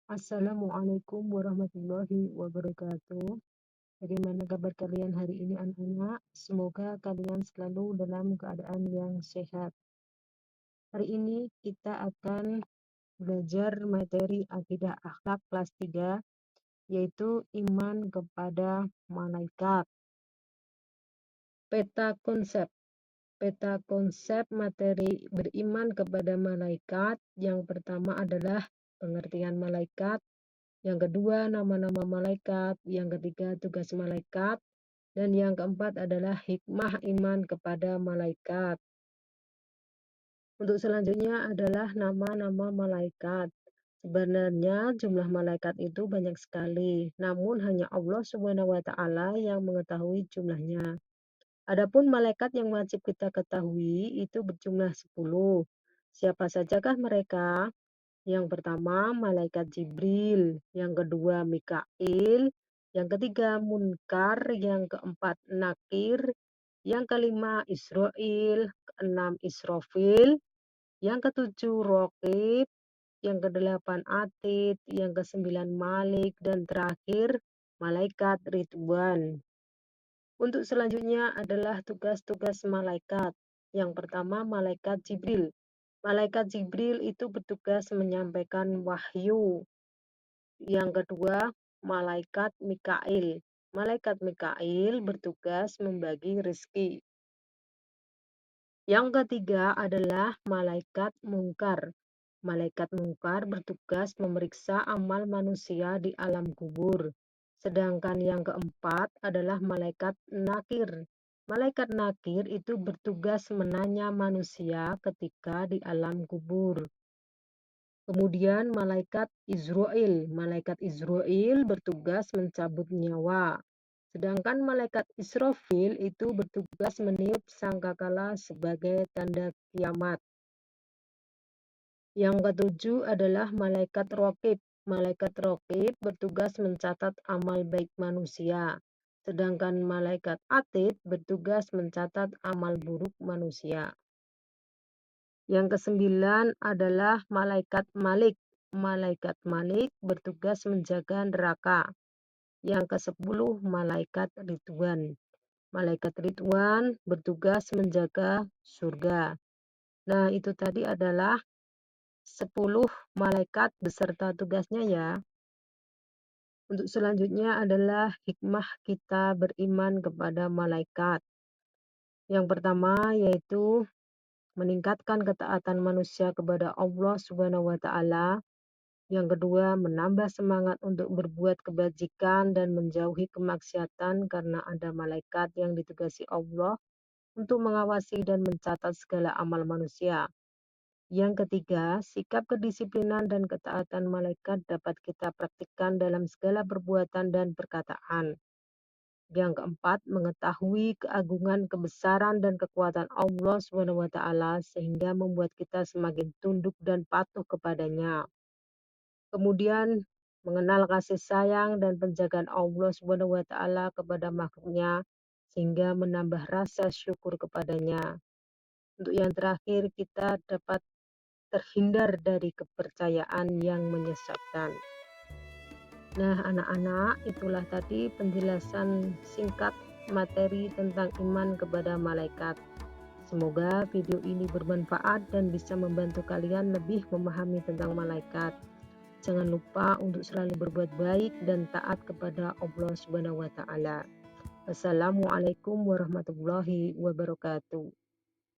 Assalamualaikum warahmatullahi wabarakatuh. Bagaimana kabar kalian hari ini anak-anak? Semoga kalian selalu dalam keadaan yang sehat. Hari ini kita akan belajar materi akidah akhlak kelas 3, yaitu iman kepada malaikat. Peta konsep materi beriman kepada malaikat. Yang pertama adalah pengertian malaikat. Yang kedua, nama-nama malaikat. Yang ketiga, tugas malaikat. Dan yang keempat adalah hikmah iman kepada malaikat. Untuk selanjutnya adalah nama-nama malaikat. Sebenarnya jumlah malaikat itu banyak sekali, namun hanya Allah SWT yang mengetahui jumlahnya. Adapun malaikat yang wajib kita ketahui itu berjumlah 10. Siapa sajakah mereka? Yang pertama, malaikat Jibril. Yang kedua, Mikail. Yang ketiga, Munkar. Yang keempat, Nakir. Yang kelima, Israil. Keenam, Israfil. Yang ketujuh, Raqib. Yang kedelapan, Atid. Yang kesembilan, Malik. Dan terakhir, malaikat Ridwan. Untuk selanjutnya adalah tugas-tugas malaikat. Yang pertama, malaikat Jibril. Malaikat Jibril itu bertugas menyampaikan wahyu. Yang kedua, malaikat Mikail. Malaikat Mikail bertugas membagi rezeki. Yang ketiga adalah malaikat Munkar. Malaikat Munkar bertugas memeriksa amal manusia di alam kubur. Sedangkan yang keempat adalah malaikat Nakir. Malaikat Nakir itu bertugas menanya manusia ketika di alam kubur. Kemudian malaikat Israil. Malaikat Israil bertugas mencabut nyawa. Sedangkan malaikat Israfil itu bertugas meniup sangkakala sebagai tanda kiamat. Yang ketujuh adalah malaikat Raqib. Malaikat Raqib bertugas mencatat amal baik manusia. Sedangkan malaikat Atid bertugas mencatat amal buruk manusia. Yang kesembilan adalah malaikat Malik. Malaikat Malik bertugas menjaga neraka. Yang ke-10 malaikat Ridwan. Malaikat Ridwan bertugas menjaga surga. Nah, itu tadi adalah 10 malaikat beserta tugasnya ya. Untuk selanjutnya adalah hikmah kita beriman kepada malaikat. Yang pertama yaitu meningkatkan ketaatan manusia kepada Allah SWT. Yang kedua, menambah semangat untuk berbuat kebajikan dan menjauhi kemaksiatan karena ada malaikat yang ditugasi Allah untuk mengawasi dan mencatat segala amal manusia. Yang ketiga, sikap kedisiplinan dan ketaatan malaikat dapat kita praktikkan dalam segala perbuatan dan perkataan. Yang keempat, mengetahui keagungan, kebesaran, dan kekuatan Allah SWT sehingga membuat kita semakin tunduk dan patuh kepadanya. Kemudian mengenal kasih sayang dan penjagaan Allah SWT kepada makhluknya sehingga menambah rasa syukur kepadanya. Untuk yang terakhir, kita dapat terhindar dari kepercayaan yang menyesatkan. Nah, anak-anak, itulah tadi penjelasan singkat materi tentang iman kepada malaikat. Semoga video ini bermanfaat dan bisa membantu kalian lebih memahami tentang malaikat. Jangan lupa untuk selalu berbuat baik dan taat kepada Allah SWT. Wassalamualaikum warahmatullahi wabarakatuh.